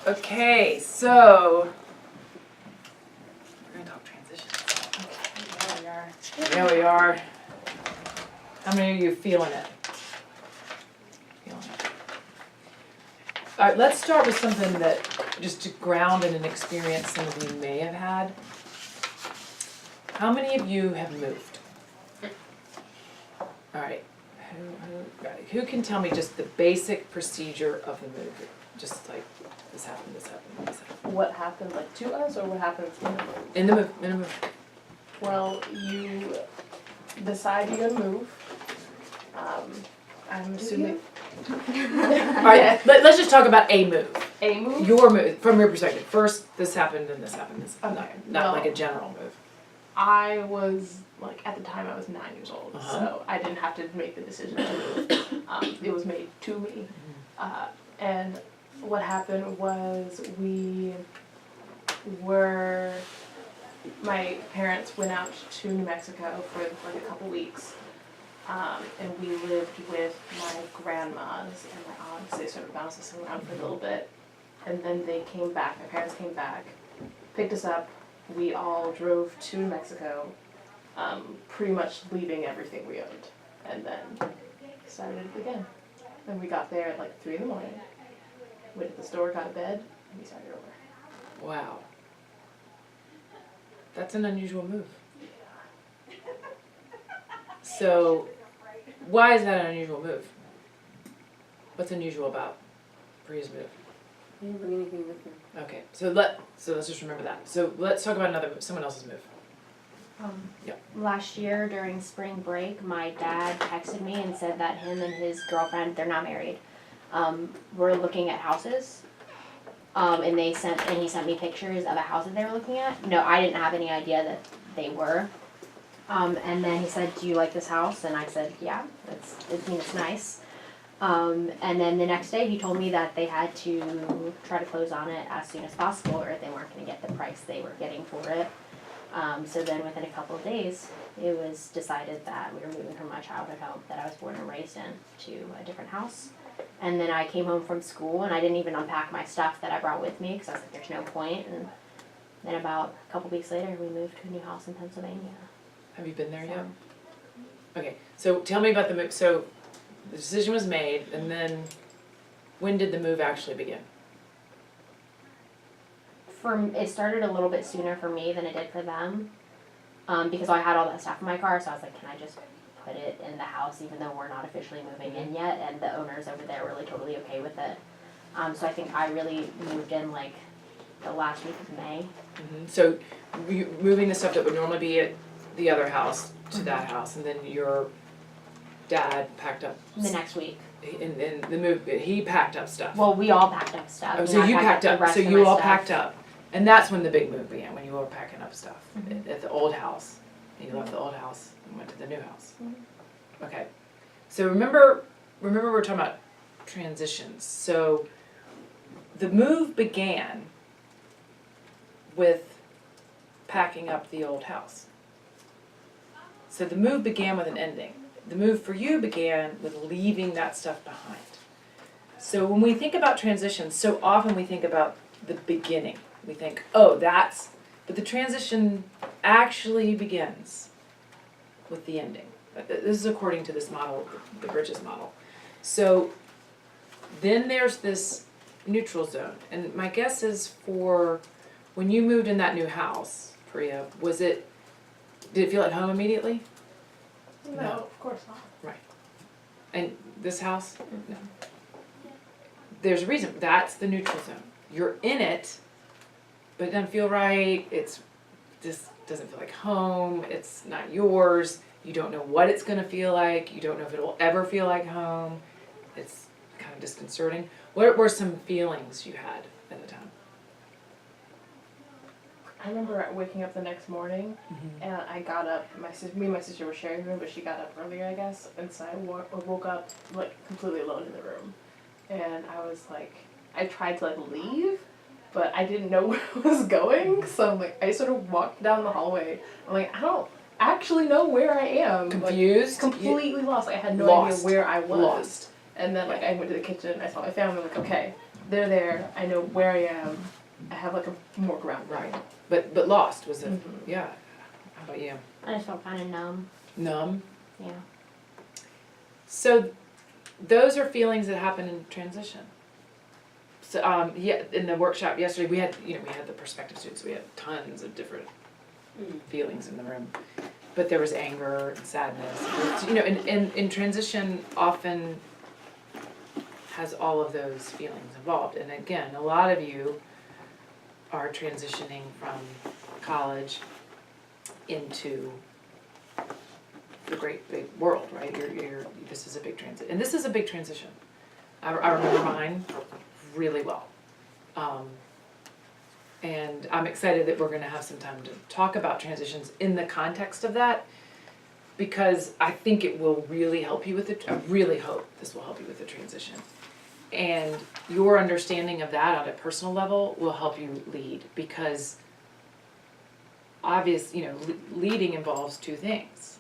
Okay, so we're gonna talk transitions. Okay, there we are. There we are. How many of you feeling it? Feeling it. All right, let's start with something that, just to ground in an experience some of you may have had. How many of you have moved? All right, who can tell me just the basic procedure of the move? Just like, this happened, this happened, this happened. What happened, like, to us, or what happens in the move? In the move. Well, you decide you're gonna move. I'm assuming. All right, let's just talk about a move. A move? Your move, from your perspective. First, this happened and this happened. This, Okay, not well, like a general move. I was, like, at the time I was 9 years old, Uh-huh. so I didn't have to make the decision to move. It was made to me. And what happened was my parents went out to New Mexico for like a couple weeks. And we lived with my grandmas and my aunts. They sort of bounced us around for a little bit. And then they came back, my parents came back, picked us up. We all drove to New Mexico, pretty much leaving everything we owned. And then started it again. And we got there at like 3 in the morning, went to the store, got a bed, and we started over. Wow. That's an unusual move. So, why is that an unusual move? What's unusual about Priya's move? I didn't bring anything with me. Okay, so let's just remember that. So let's talk about another move, someone else's move. Yep. Last year during spring break, my dad texted me and said that him and his girlfriend, they're not married, were looking at houses. And he sent me pictures of a house that they were looking at. No, I didn't have any idea that they were. And then he said, "Do you like this house?" And I said, "Yeah, it's nice." And then the next day he told me that they had to try to close on it as soon as possible or they weren't going to get the price they were getting for it. So then within a couple of days, it was decided that we were moving from my childhood home that I was born and raised in to a different house. And then I came home from school and I didn't even unpack my stuff that I brought with me because I was like, there's no point. And then about a couple weeks later, we moved to a new house in Pennsylvania. Have you been there yet? Okay, so tell me about the move. So the decision was made, and then when did the move actually begin? It started a little bit sooner for me than it did for them, because I had all that stuff in my car, so I was like, can I just put it in the house even though we're not officially moving in yet? And the owners over there were like totally okay with it. So I think I really moved in like the last week of May. Mm-hmm. So you moving the stuff that would normally be at the other house to that house, and then your dad packed up The next week. in the move. He packed up stuff. Well, we all packed up stuff. Oh, so you packed the up. rest So of you my all stuff. packed up, and that's when the big move began. When you were packing up stuff Mhm. at the old house. And you left the old house and went to the new house. Mhm. Okay. So remember we're talking about transitions. So the move began with packing up the old house. So the move began with an ending. The move for you began with leaving that stuff behind. So when we think about transitions, so often we think about the beginning. We think, oh, but the transition actually begins with the ending. This is according to this model, the Bridges model. So then there's this neutral zone. And my guess is for when you moved in that new house, Priya, did it feel at home immediately? No, No. of course not. And this house? No. There's a reason. That's the neutral zone. You're in it, but it doesn't feel right. This doesn't feel like home. It's not yours. You don't know what it's going to feel like. You don't know if it will ever feel like home. It's kind of disconcerting. What were some feelings you had at the time? I remember waking up the next morning, and I got up. Me and my sister were sharing a room, but she got up earlier, I guess. And so I woke up like completely alone in the room, and I was like, I tried to like leave, but I didn't know where I was going. So I'm like, I sort of walked down the hallway. I'm like, I don't actually know where I am. Confused? Like, completely lost. I had no Lost. idea where I was. Lost. And then like I went to the kitchen. I saw my family. I'm like, okay, they're there, I know where I am, I have like a more ground. Right. But lost was it? Mhm. Yeah. How about you? I just felt kind of numb. Numb. Yeah. So those are feelings that happen in transition. So yeah, in the workshop yesterday we had the perspective students. We had tons of different feelings in the room, but there was anger and sadness. And in transition often has all of those feelings involved. And again, a lot of you are transitioning from college into the great big world, right? This is a big transition, and this is a big transition. I remember mine really well, and I'm excited that we're going to have some time to talk about transitions in the context of that, because I think it will really help you with it. I really hope this will help you with the transition, and your understanding of that on a personal level will help you lead, because leading involves two things.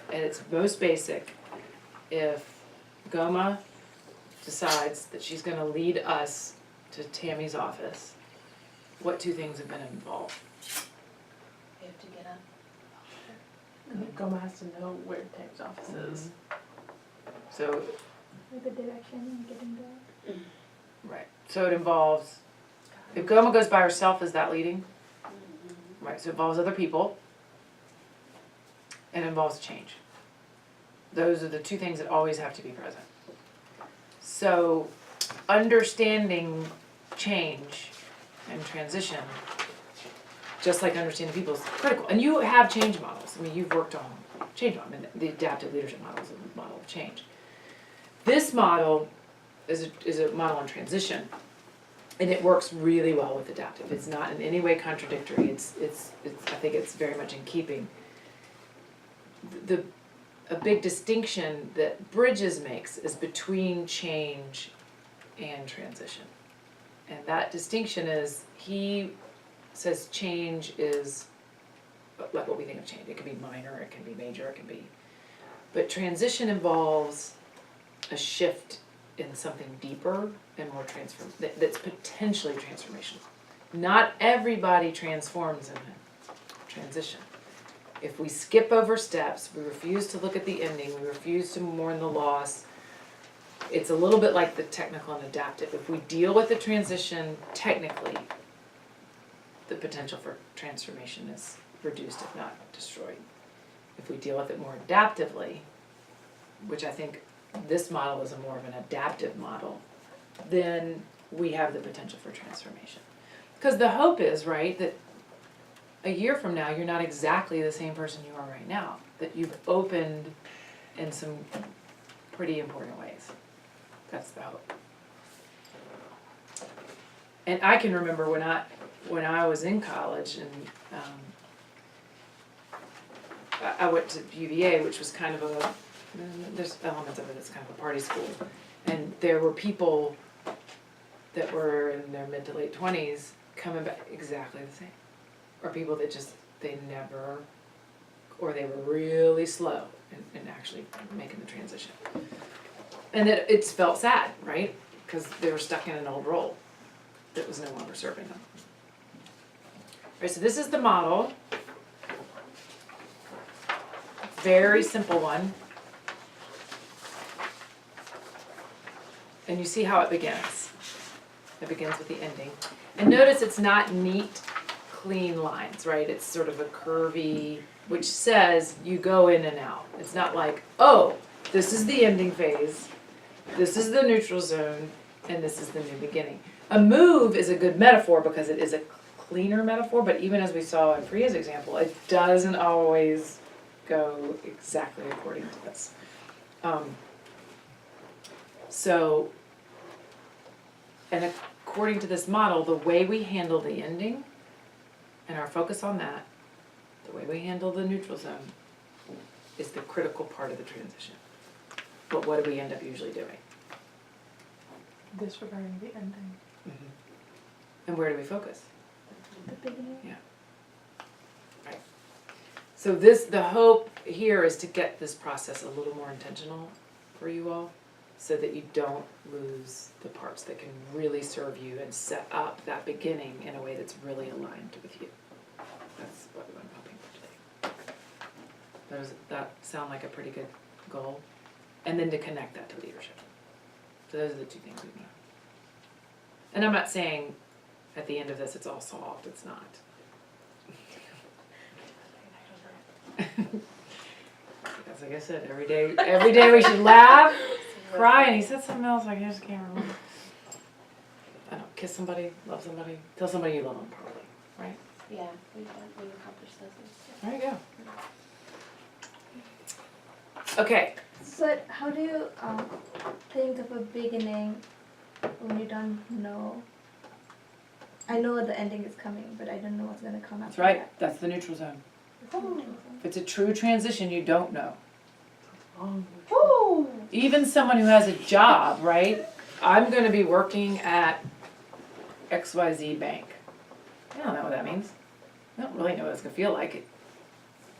At its most basic, if Goma decides that she's going to lead us to Tammy's office, what two things have been involved? We have to get up. Goma has to know where Tammy's office is. So, The direction and getting there. right. So it involves, if Goma goes by herself, is that leading? Right. So it involves other people. And it involves change. Those are the two things that always have to be present. So understanding change and transition, just like understanding people, is critical. And you have change models. I mean, you've worked on change models, the adaptive leadership model is a model of change. This model is a model on transition, and it works really well with adaptive. It's not in any way contradictory. It's I think it's very much in keeping. A big distinction that Bridges makes is between change and transition. And that distinction is, he says change is like what we think of change. It can be minor, it can be major, it can be. But transition involves a shift in something deeper and more that's potentially transformational. Not everybody transforms in a transition. If we skip over steps, we refuse to look at the ending, we refuse to mourn the loss, it's a little bit like the technical and adaptive. If we deal with the transition technically, the potential for transformation is reduced, if not destroyed. If we deal with it more adaptively, which I think this model is more of an adaptive model, then we have the potential for transformation. Because the hope is, right, that a year from now, you're not exactly the same person you are right now. That you've opened in some pretty important ways. That's the hope. And I can remember when I was in college, and I went to UVA, which was kind of there's elements of it that's kind of a party school. And there were people that were in their mid to late 20s coming back exactly the same. Or people that they never, or they were really slow in actually making the transition. And that it's felt sad, right? Because they were stuck in an old role that was no longer serving them. Right, so this is the model. Very simple one. And you see how it begins. It begins with the ending. And notice it's not neat, clean lines, right? It's sort of a curvy, which says you go in and out. It's not like, oh, this is the ending phase, this is the neutral zone, and this is the new beginning. A move is a good metaphor because it is a cleaner metaphor, but even as we saw in Priya's example, it doesn't always go exactly according to this. And according to this model, the way we handle the ending and our focus on that, the way we handle the neutral zone, is the critical part of the transition. But what do we end up usually doing? Disregarding the ending. Mm-hmm. And where do we focus? The beginning. Yeah. Right. So the hope here is to get this process a little more intentional for you all. so that you don't lose the parts that can really serve you and set up that beginning in a way that's really aligned with you. That's what I'm hoping for today. Does that sound like a pretty good goal? And then to connect that to leadership. So those are the two things we've done. And I'm not saying at the end of this it's all solved, it's not. Because like I said, every day we should laugh, cry, and he said something else, I just can't remember. I don't know, kiss somebody, love somebody, tell somebody you love them probably, right? Yeah, we accomplished those things. There you go. Okay, So how do you think of a beginning when you don't know? I know the ending is coming, but I don't know what's gonna come after that's right, that's the neutral zone. that. If it's a true transition, you don't know. Woo! Even someone who has a job, right? I'm gonna be working at XYZ Bank. I don't know what that means. I don't really know what it's gonna feel like,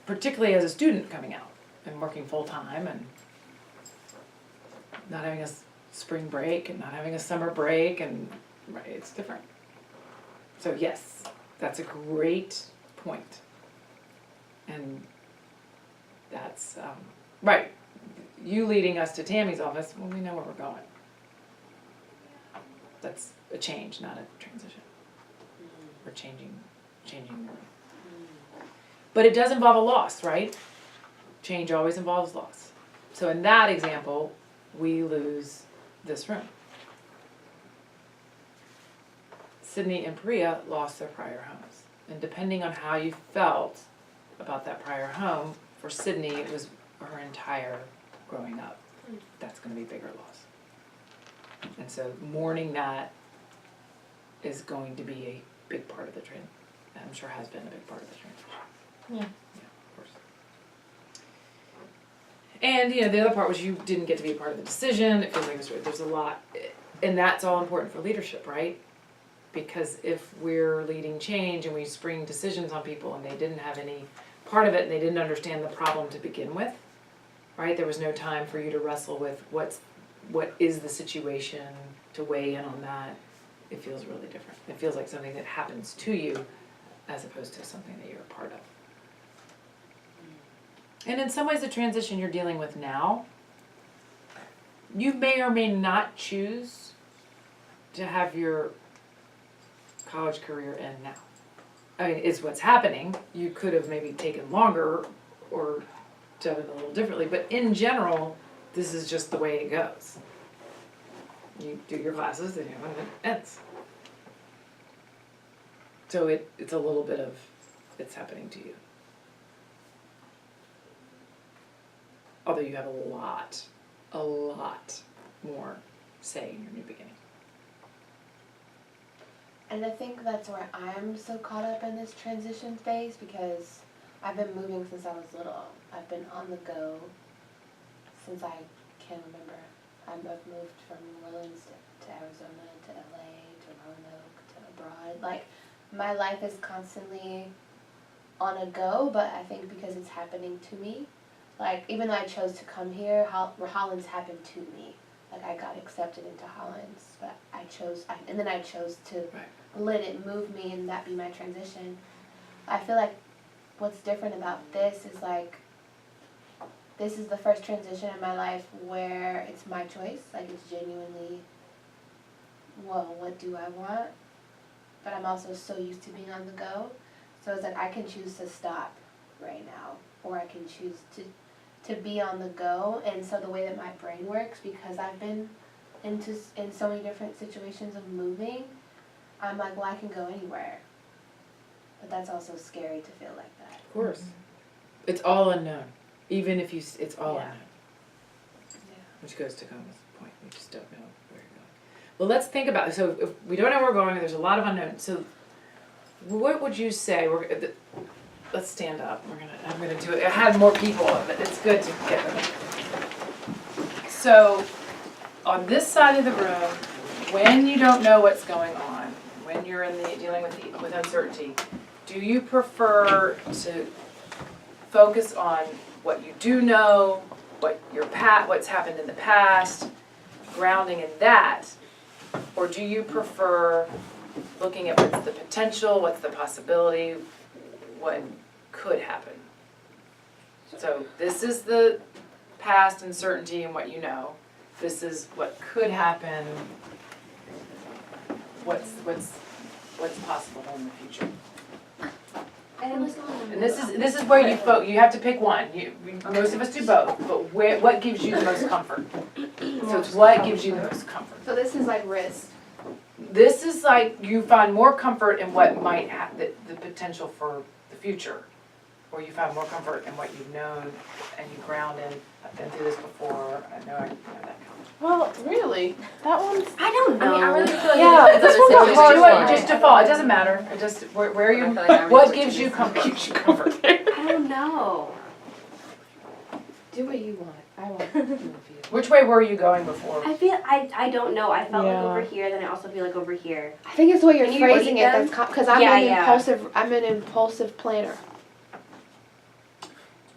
particularly as a student coming out and working full-time and not having a spring break and not having a summer break and, right, it's different. So yes, that's a great point. And that's, right, you leading us to Tammy's office, well, we know where we're going. That's a change, not a transition. We're changing. But it does involve a loss, right? Change always involves loss. So in that example, we lose this room. Sydney and Priya lost their prior homes. And depending on how you felt about that prior home, for Sydney, it was her entire growing up. That's gonna be a bigger loss. And so mourning that is going to be a big part of the transition. I'm sure has been a big part of the transition. Yeah. Yeah, of course. And, you know, the other part was you didn't get to be a part of the decision. It feels like there's a lot, and that's all important for leadership, right? Because if we're leading change and we spring decisions on people and they didn't have any part of it and they didn't understand the problem to begin with, right? There was no time for you to wrestle with what is the situation, to weigh in on that. It feels really different. It feels like something that happens to you as opposed to something that you're a part of. And in some ways, the transition you're dealing with now, you may or may not choose to have your college career end now. I mean, it's what's happening. You could have maybe taken longer or done it a little differently, but in general, this is just the way it goes. You do your classes, and it ends. So it's a little bit of, it's happening to you. Although you have a lot more say in your new beginning. And I think that's where I'm so caught up in this transition phase, because I've been moving since I was little. I've been on the go since I can remember. I've moved from New Orleans to Arizona to LA to Roanoke to abroad. Like, my life is constantly on a go, but I think because it's happening to me. Like, even though I chose to come here, Hollins happened to me. Like, I got accepted into Hollins, but I chose to let it move me and that be my transition. I feel like what's different about this is, like, this is the first transition in my life where it's my choice. Like, it's genuinely, well, what do I want? But I'm also so used to being on the go. So it's like I can choose to stop right now, or I can choose to be on the go. And so the way that my brain works, because I've been in so many different situations of moving, I'm like, well, I can go anywhere. But that's also scary to feel like that. Of course. It's all unknown. Even if it's all Yeah. unknown. Yeah. Which goes to Coma's point, we just don't know where you're going. Well, let's think about it. So if we don't know where we're going, there's a lot of unknowns. So what would you say, let's stand up, I'm gonna do it, I had more people, but it's good to get them. So, on this side of the room, when you don't know what's going on, when you're dealing with uncertainty, do you prefer to focus on what you do know, what's happened in the past, grounding in that? Or do you prefer looking at what's the potential, what's the possibility, what could happen? So this is the past uncertainty and what you know. This is what could happen. What's possible in the future. And this is where you have to pick one. Most of us do both, but what gives you the most comfort? So it's what gives you the most comfort. So this is like wrist. This is like you find more comfort in what might have the potential for the future, or you find more comfort in what you've known and you ground in. I've been through this before. I know that kind of. Well, really, that one's. I don't know. I mean, I really feel like Yeah, it this depends on one's the a hard situation. one. Just default. It doesn't matter. It just where you. I feel like I What really gives you comfort? Gives you comfort. I don't know. Do what you want. I want to do it for you. Which way were you going before? I don't know. I felt like Yeah. over here, then I also feel like over here. I think it's the way you're Can you phrasing read it them? that's because I'm Yeah, an yeah. impulsive. I'm an impulsive planner.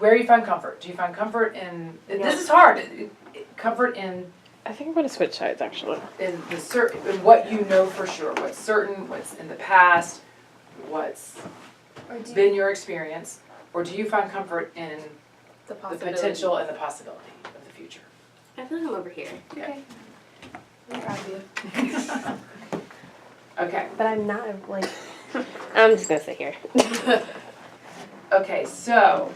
Where you find comfort? Do you find comfort in? Yeah. This is hard. Comfort in I think I'm gonna switch sides actually. in the certain in what you know for sure. What's certain? What's in the past? What's been your experience? Or do you find comfort in The the potential and the possibility of the future? I feel like I'm over here. Okay. I'm proud of you. Okay. But I'm not like. I'm just gonna sit here. Okay, so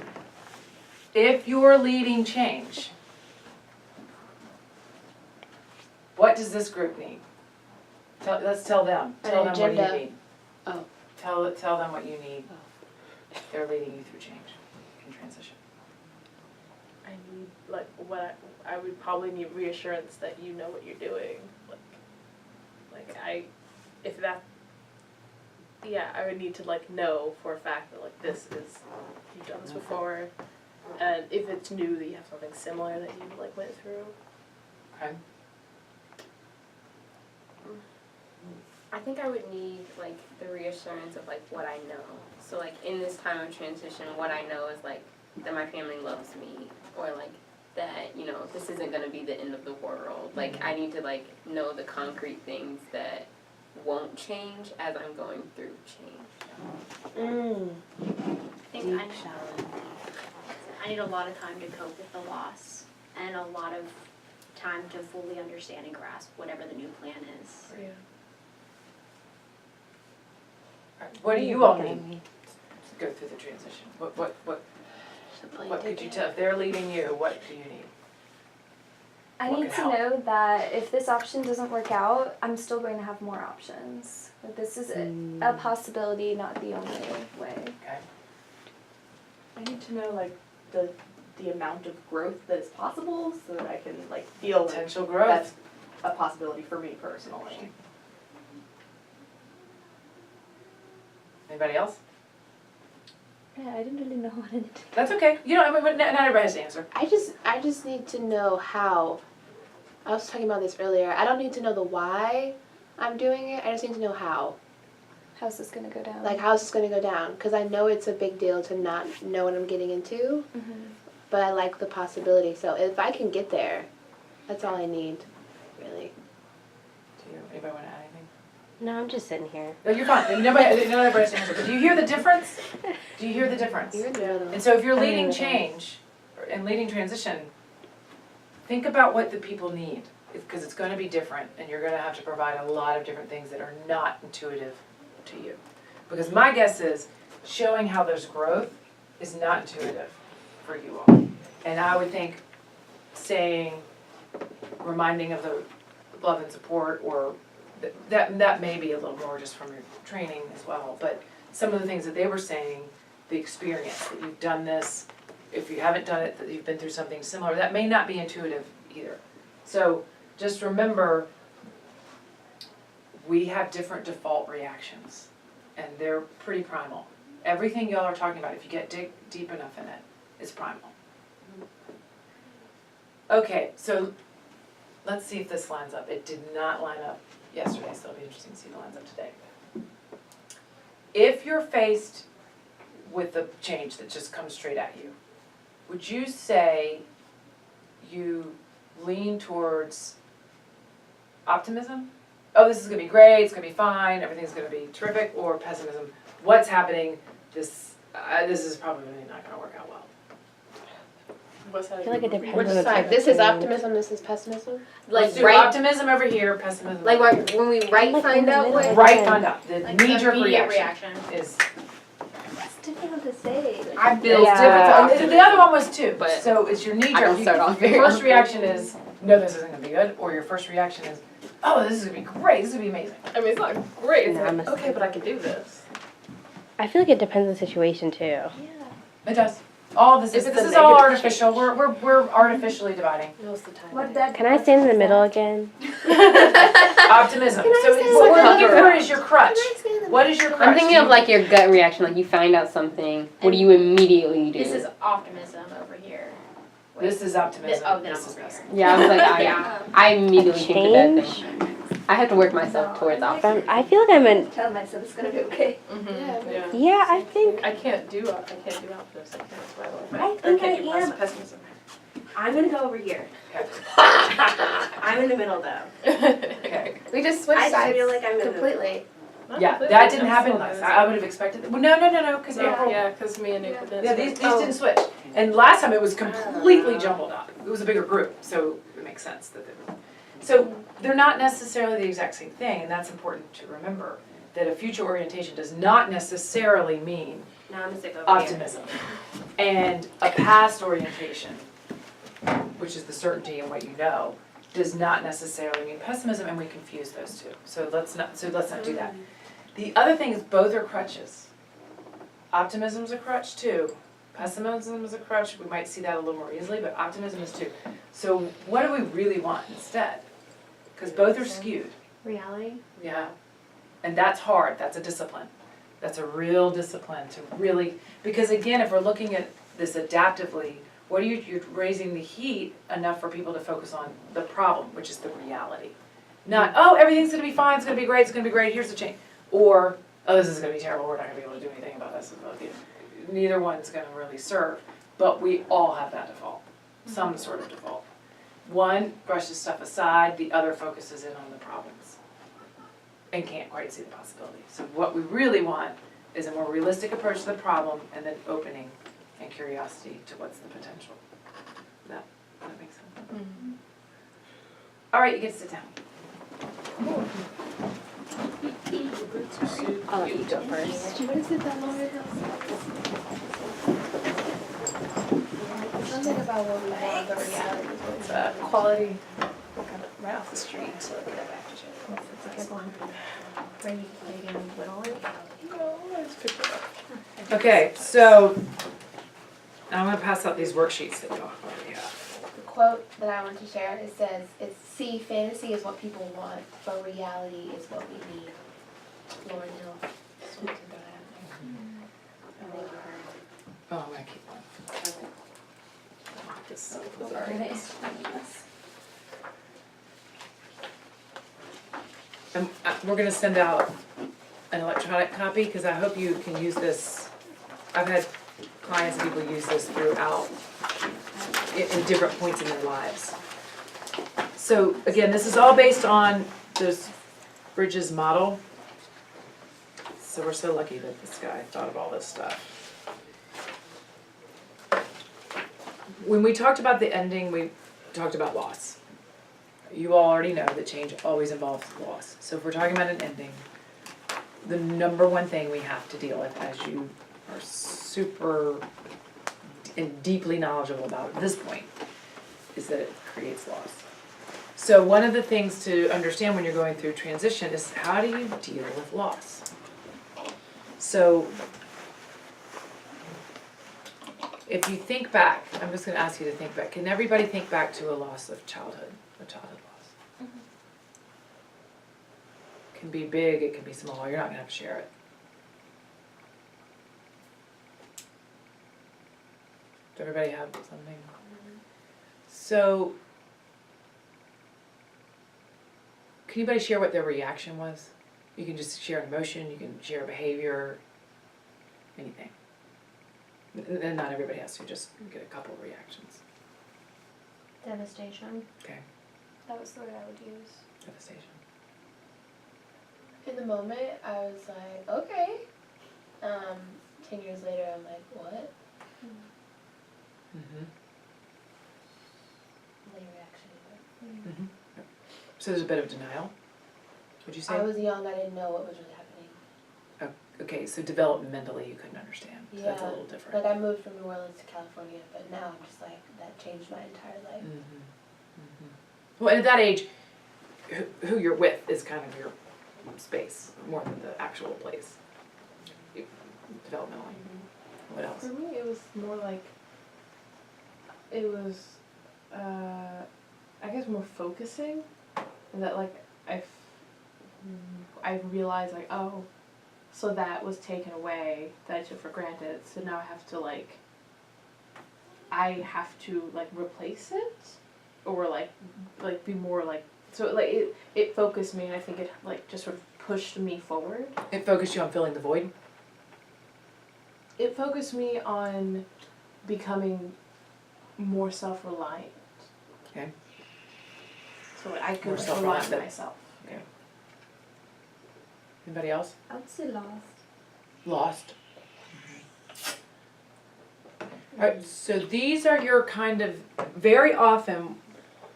if you're leading change, what does this group need? Let's tell them. Tell them what agenda. you need. Oh. Tell them what you need. If they're leading you through change and transition. I need like what I would probably need reassurance that you know what you're doing. If that. Yeah, I would need to like know for a fact that like this is you've done this before, and if it's new that you have something similar that you like went through. Okay. I think I would need like the reassurance of like what I know. So like in this time of transition, what I know is like that my family loves me, or like that, you know, this isn't gonna be the end of the world. Like I need to like know the concrete things that won't change as I'm going through change. I think I need a lot of time to cope with the loss and a lot of time to fully understand and grasp whatever the new plan is. Yeah. What do you all need to go through the transition? What could you tell? If they're leading you, what do you need? I What need could to help? know that if this option doesn't work out, I'm still going to have more options. That this is a possibility, not the only way. Okay. I need to know like the amount of growth that is possible, so that I can like feel like Potential growth. that's a possibility for me personally. Anybody else? Yeah, I didn't really know what I did. That's okay. You know, I mean, not everybody has to answer. I just need to know how. I was talking about this earlier. I don't need to know the why I'm doing it. I just need to know how. How's this gonna go down? Like, how's this going to go down? Because I know it's a big deal to not know what I'm getting into, but I like the possibility. So if I can get there, that's all I need, really. Do anybody want to add anything? No, I'm just sitting here. No, you're fine. Nobody has to answer. But do you hear the difference? Do you hear the difference? You're the other one. And so if you're leading change and leading transition, think about what the people need, because it's going to be different, and you're going to have to provide a lot of different things that are not intuitive to you. Because my guess is showing how there's growth is not intuitive for you all. And I would think saying, reminding of the love and support, or that may be a little more just from your training as well, but some of the things that they were saying, the experience, that you've done this, if you haven't done it, that you've been through something similar, that may not be intuitive either. So just remember, we have different default reactions, and they're pretty primal. Everything y'all are talking about, if you get deep enough in it, is primal. Okay, so let's see if this lines up. It did not line up yesterday, so it'll be interesting to see if it lines up today. If you're faced with the change that just comes straight at you, would you say you lean towards Optimism, oh, this is gonna be great, it's gonna be fine, everything's gonna be terrific, or pessimism, what's happening, this is probably not gonna work out well. What's that? I feel like it depends Which on the side? type of This is thing. optimism, this is pessimism? Like Let's do right, optimism over here, pessimism like over here. when we write Like find in the out middle. what. Right, find out, the Like the knee-jerk immediate reaction reaction. is, It's difficult to say. I it's build difficult, to the other one was too, But so it's your I knee-jerk, don't start off very your first often. reaction is, no, this isn't gonna be good, or your first reaction is, oh, this is gonna be great, this is gonna be amazing. I mean, it's not great. It's No, like, I'm a- okay, but I can do this. I feel like it depends on the situation too. Yeah. It does. All this If is, it's this a is all negative artificial, we're artificially dividing. Most of the time. What that. Can I stand in the middle again? Optimism, Can I so say what we're something? looking for is your crutch. What is your crutch? I'm thinking of like your gut reaction, like you find out something, what do you immediately do? This is optimism over here. Wait, This is optimism, oh, then this I'm is over pessimism. Yeah, I was like, Yeah. I immediately think of that Change? thing. I have to work myself towards No, optimism. I feel like I'm in. Tell myself it's gonna be okay. Yeah. Yeah, I think I can't do optimism. I can't. I think I am. Pessimism. I'm gonna go over here. Okay. I'm in the middle though. Okay. We just switched I just sides feel like I'm in the completely. Yeah, that didn't happen last, I would have expected, well, no, cause April, Yeah, because me and Nick were yeah, these didn't switch. And last time it was completely jumbled up, it was a bigger group, so it makes sense that they were. So they're not necessarily the exact same thing, and that's important to remember, that a future orientation does not necessarily mean Now I'm gonna stick over optimism. And a past orientation, which is the certainty in what you know, does not necessarily mean pessimism, and we confuse those two. So let's not do that. The other thing is both are crutches. Optimism's a crutch too. Pessimism is a crutch. We might see that a little more easily, but optimism is too. So what do we really want instead? Because both are skewed. Reality? Yeah. And that's hard, that's a discipline. That's a real discipline to really, because again, if we're looking at this adaptively, what are you're raising the heat enough for people to focus on the problem, which is the reality. Not, oh, everything's gonna be fine, it's gonna be great, here's the change. Or, oh, this is gonna be terrible, we're not gonna be able to do anything about this. Neither one's gonna really serve, but we all have that default, some sort of default. One brushes stuff aside, the other focuses in on the problems and can't quite see the possibility. So what we really want is a more realistic approach to the problem and then opening and curiosity to what's the potential. That makes sense? All right, you get to sit down. I'll let you go first. What is it that Laura Hill Something about what we want, the reality is what we want. Quality, right off the street, so get it back to you. That's a good one. Where you can whittle it? No, I just picked it up. Okay, so I'm gonna pass out these worksheets that you already have. The quote that I want to share, it says, see, fantasy is what people want, but reality is what we need. Lauren Hill. Oh, I'm gonna keep one. And we're gonna send out an electronic copy, because I hope you can use this. I've had clients and people use this throughout, in different points in their lives. So again, this is all based on this Bridges model. So we're so lucky that this guy thought of all this stuff. When we talked about the ending, we talked about loss. You all already know that change always involves loss. So if we're talking about an ending, the number one thing we have to deal with, as you are super and deeply knowledgeable about at this point, is that it creates loss. So one of the things to understand when you're going through transition is, how do you deal with loss? So if you think back, I'm just gonna ask you to think back. Can everybody think back to a loss of childhood, a childhood loss? It can be big, it can be small, you're not gonna have to share it. Does everybody have something? So, can anybody share what their reaction was? You can just share an emotion, you can share a behavior, anything. And not everybody has to, just get a couple of reactions. Devastation. Okay. That was the word I would use. devastation? In the moment, I was like, okay. 10 years later, I'm like, what? Mm-hmm. Late reaction. So there's a bit of denial, would you say? I was young, I didn't know what was really happening. Okay, so developmentally you couldn't understand, so that's a Yeah. little different. Like, I moved from New Orleans to California, but now I'm just like, that changed my entire life. Well, and at that age, who you're with is kind of your space, more than the actual place, developmentally. What else? For me, it was more like, it was, I guess more focusing, and that like, I realized like, oh, so that was taken away, that I took for granted, so now I have to like, replace it, or like be more like, so like it focused me, and I think it like just sort of pushed me forward. It focused you on filling the void? It focused me on becoming more self-reliant. Okay. So that I More could rely self-reliant, on but- myself. Anybody else? I would say lost. Lost. Alright, so these are your kind of, very often,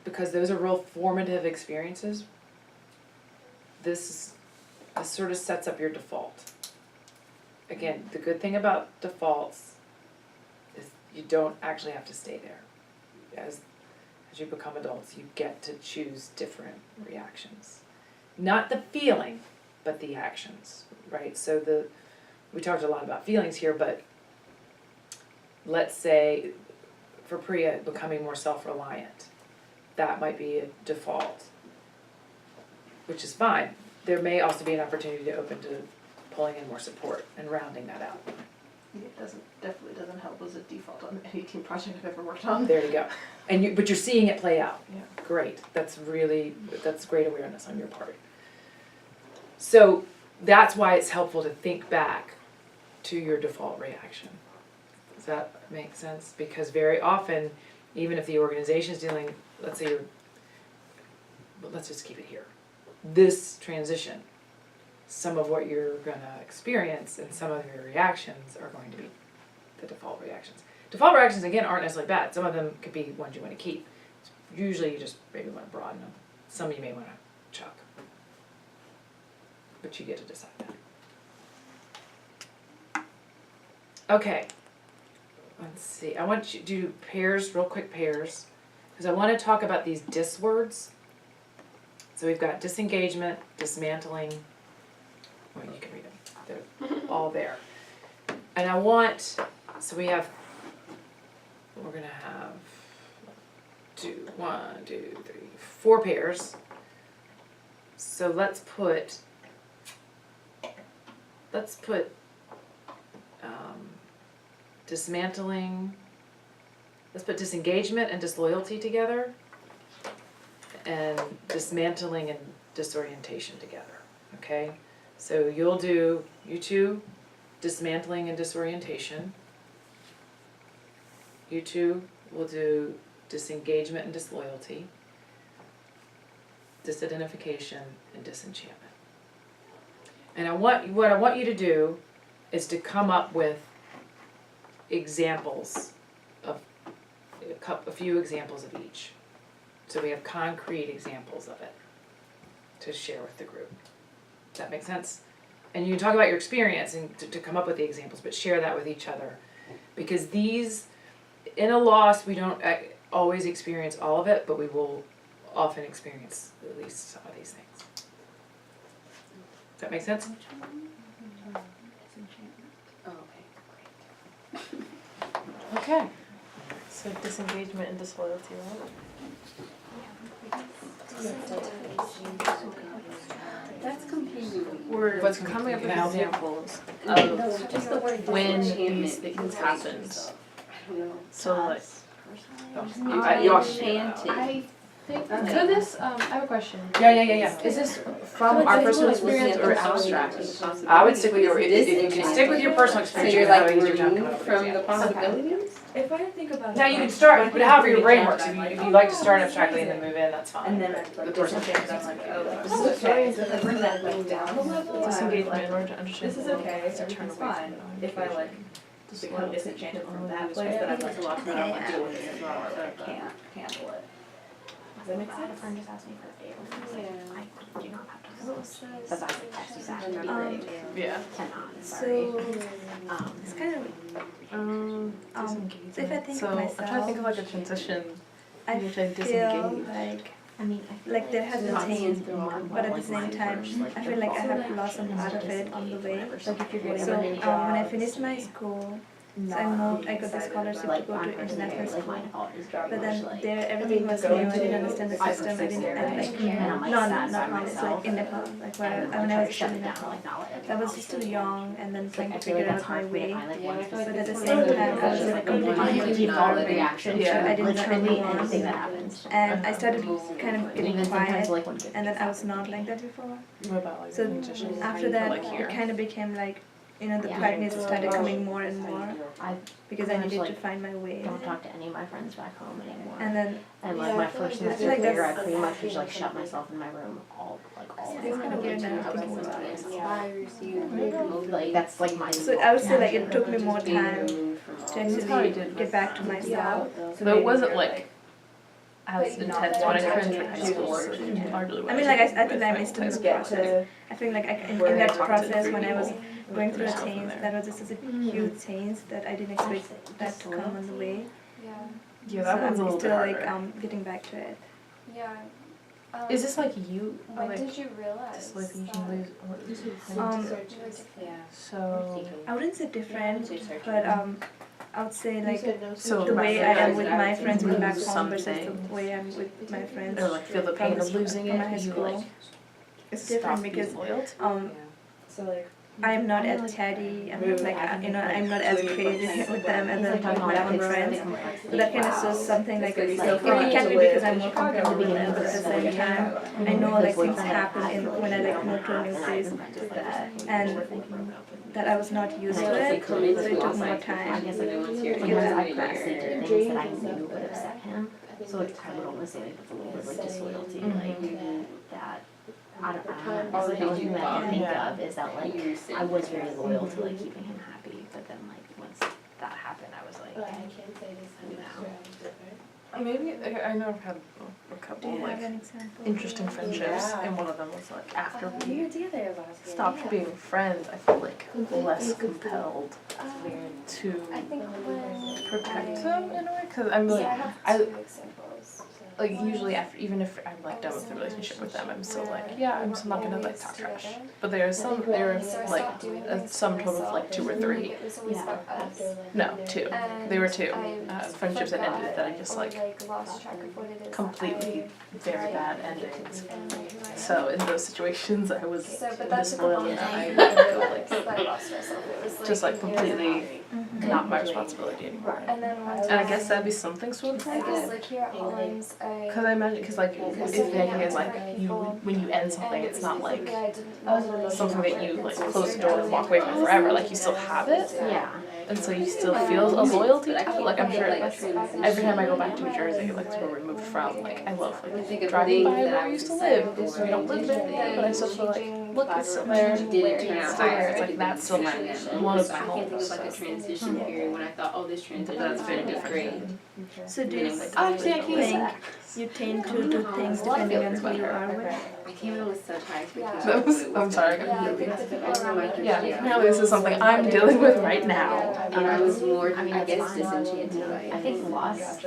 because those are real formative experiences, this sort of sets up your default. Again, the good thing about defaults is you don't actually have to stay there. As you become adults, you get to choose different reactions. Not the feeling, but the actions, right? So we talked a lot about feelings here, but let's say for Priya, becoming more self-reliant, that might be a default, which is fine. There may also be an opportunity to open to pulling in more support and rounding that out. It definitely doesn't help as a default on any team project I've ever worked on. There you go. But you're seeing it play out. Yeah. Great. That's great awareness on your part. So that's why it's helpful to think back to your default reaction. Does that make sense? Because very often, even if the organization is dealing, let's just keep it here. This transition, some of what you're gonna experience and some of your reactions are going to be the default reactions. Default reactions, again, aren't necessarily bad. Some of them could be ones you want to keep. Usually you just maybe want to broaden them. Some you may want to chuck. But you get to decide that. Okay. Let's see. I want you to do pairs, real quick pairs, because I want to talk about these dis words. So we've got disengagement, dismantling. Well, you can read them. They're all there. And we're going to have 4 pairs. So let's put dismantling, let's put disengagement and disloyalty together, and dismantling and disorientation together, okay? So you two, dismantling and disorientation. You two will do disengagement and disloyalty, disidentification and disenchantment. And what I want you to do is to come up with examples of a few examples of each. So we have concrete examples of it to share with the group. Does that make sense? And you can talk about your experience and to come up with the examples, but share that with each other. Because in a loss, we don't always experience all of it, but we will often experience at least some of these things. Does that make sense? Oh, okay, great. Okay. So disengagement and disloyalty, right? That's confusing. We're What's coming up with can I help you? examples No, just the word when disenchantment these things happen. I don't know. So like, You all Enchanted. For this, I have a question. Yeah. Is this from our personal experience or abstract? I would stick with your, if you can stick with your personal So experience, you're you're like having easier time coming removed up with from things. the possibilities? If I think about it. Now you can start, but however your brain works, if you like to start abstractly and then move in, that's fine. And then But I the personal experience, I'm like, oh, This is okay. Does it bring that like down a level? Disengagement in order to understand. This is okay, everything's fine. If I like become disenchanted from that place that I've like lost and I don't want to deal with it anymore, or I can't handle it. Does that make I had a sense? friend just asked me for a date, and I was like, I do not have time. So, But I would text you back and be like, Yeah. cannot, sorry. it's kind of, so if I think So of I'm trying to think of myself, like a transition. I which I feel disengage. like, I mean, I feel like there has been it's change, more but at the like same my time, first, like, I feel like I have lost some part of it on the way. So when I finished my school, so I moved, I got the scholarship to like go on to personally, international like school. my apologies. But then there, everything was new, I didn't understand the system, I didn't, I like, not home, it's like in Nepal, like when I was still in Nepal. I was just too young and then trying to figure out my way. But at the same time, I was like completely far away. Yeah. I didn't know anyone. Anything that happens. And I started kind of getting Even sometimes quiet, like when and then I was not like that before. What about like So musicians? after that, Like here. it kind of became like, you know, the Yeah. quietness started coming more and more I because I pretty much, needed to like, find my way. don't talk to any of my friends back home anymore. And then And like my first I feel semester like year, I that's- pretty much just like shut myself in my room all the it's kind of weird now thinking about it. time. Like that's like my. So I would say like it took me more Being time removed from all to That's actually how I did get back to myself. So it wasn't like as intense when I transitioned high school. Largely what I mean, like I think with I my missed in high the school. process. I think like in that process when I was going through a change, that was just such a huge change that I didn't expect that to come on the way. Yeah, that So one's a I'm little bit still like harder. getting back to it. Yeah. Is this like you? When Like did you realize just like you that? can lose? Yeah. So I wouldn't say different, but I would say like so the way I am with my if friends you when back lose home versus something, the way I'm with my friends. or like feel the pain of losing from my it, high you school. like It's different stop because being loyal to. so like I'm not as chatty, I'm not like you know I'm not as crazy with them as with my own friends. So that kind of shows something like it can be because I'm more comfortable with them, but at the same time I know like things happen when I like move to a new place, and that I was not used to it, so it took more I time. guess like to sometimes get I back. purposely did things that I knew would upset him. So like I would almost say like it's a little bit like disloyalty, like that. I don't know. Like the only thing that I can think of is that like I was very loyal to like keeping him happy, but then like once that happened, I was like, you know. Maybe I know I've had a couple Do you like have an example? interesting friendships, and one of them was like after We we were together last year. stopped being friends, I felt like less compelled to I think when protect him in a way, because I'm like, I have I- two examples. like usually after, even if I'm like done with the relationship with them, I'm still like, yeah, I'm still not gonna like talk trash. But there's So I like stopped doing a things sum for total of like myself. 2 or 3. It was always about us. No, 2. And They were 2 I friendships that ended that I just forgot like or lost track of what it is completely that very I bad like endings. and who I am. So in those situations, I was So, but that took a disloyal long and I time would go because like I lost myself. It was like just like years completely Mhm. not my responsibility anymore. And then one time, And I guess that'd be something sort of I like guess like here at Hollins, because I imagine, because like if the idea is like you when you end something, it's not like something that you like close the door and walk away from forever. Like you still have it, Yeah. and so you still feel a loyalty to it. Like I'm sure like every time I go back to New Jersey, like to where we moved from, like I love like driving by where I used to live. We don't live there anymore, but I still feel like look, it's still there. Didn't turn out Still there. right. It's like that's still my one of my I can't think homes. of like a transition period when I thought, oh, this transition That's is very been different. great. So do you Actually, I can't say think that. you tend to do things depending on who you are with? I came in with such high expectations. That was, I'm sorry, I got Yeah, I really. think the people around me. Yeah, apparently this is something I'm dealing with right now. And I was more, I mean, I that's guess, fine. disenchanted by it. I think loss It's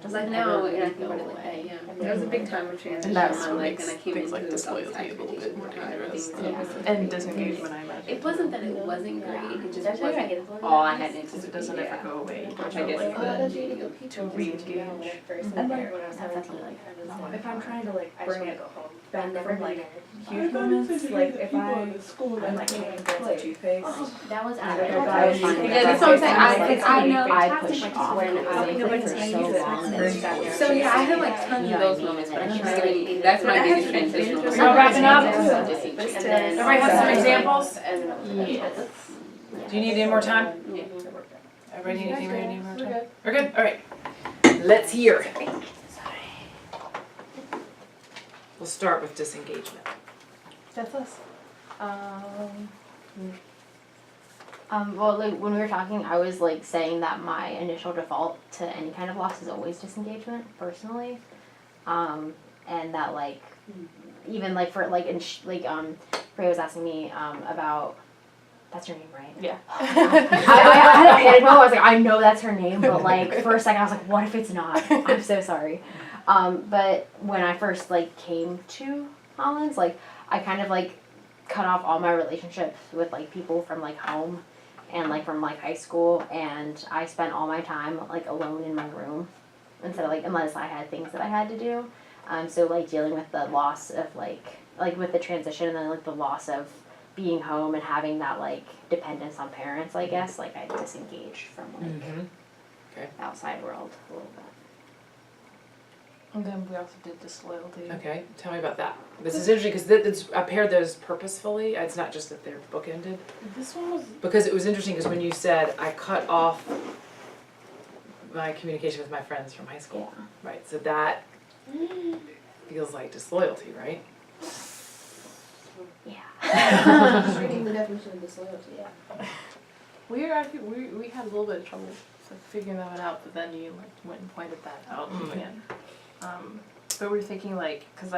doesn't like now, ever and I really think go about it like away. that, yeah. There was a big time of transition And that's in my what life, makes and I came things into like it with all this disloyalty a little bit more dangerous. expectations. And disengagement, I imagine. It wasn't that it wasn't great, it just wasn't all I had Because anticipated. it doesn't ever go away. You Which know, I guess like is to re-engage. That's definitely like If I'm trying to like bring it back never from been like there. huge moments. Like if I'm like making bowls of toothpaste. That was I after. don't I was know. thinking Yeah, that's what I'm saying. I know. I pushed off when when I was for like, so nobody's long that used it. So yeah, I had like tons of those moments, but I keep getting, that's my biggest transition. We're wrapping up. But still, Everybody has some examples? Yes. Do you need any more time? Yeah. Everybody need anything? Any more time? We're good? All right. Let's hear. We'll start with disengagement. That's us. Well, like, when we were talking, I was, like, saying that my initial default to any kind of loss is always disengagement, personally. And that, like, even, like, for, like, Ray was asking me, about, that's her name, right? Yeah. I had a panic moment. I was like, I know that's her name, but like for a second I was like, what if it's not? I'm so sorry. But when I first like came to Hollins, like I kind of like cut off all my relationships with like people from like home and like from like high school, and I spent all my time like alone in my room instead of like, unless I had things that I had to do. So like dealing with the loss of like with the transition and then like the loss of being home and having that like dependence on parents, I guess, like I disengaged from like outside world a little bit. And then we also did disloyalty. Okay, tell me about that. This is interesting because I paired those purposefully. It's not just that they're bookended. This one was Because it was interesting because when you said I cut off my communication with my friends from high school, right? So that feels like disloyalty, right? Yeah. Just reading the definition of disloyalty, yeah. we had a little bit of trouble like figuring that one out, but then you like went and pointed that out again. But we're thinking like, cause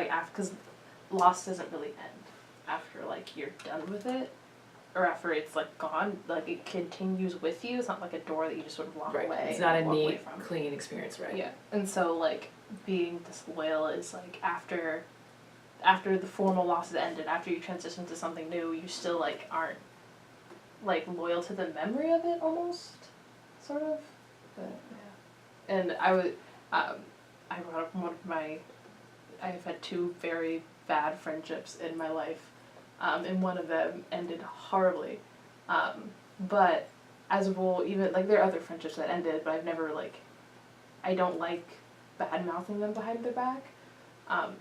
loss doesn't really end after like you're done with it, or after it's like gone. Like it continues with you. It's not like a door that you just sort of walk Right. away. It's not a walk away neat, from. clean experience, right? Yeah, and so like being disloyal is like after the formal loss has ended, after you transition to something new, you still like aren't like loyal to the memory of it almost, sort of. But yeah, and I brought up one of my, I've had two very bad friendships in my life, and one of them ended horribly, but as a rule, even like there are other friendships that ended, but I've never like, I don't like bad mouthing them behind their back.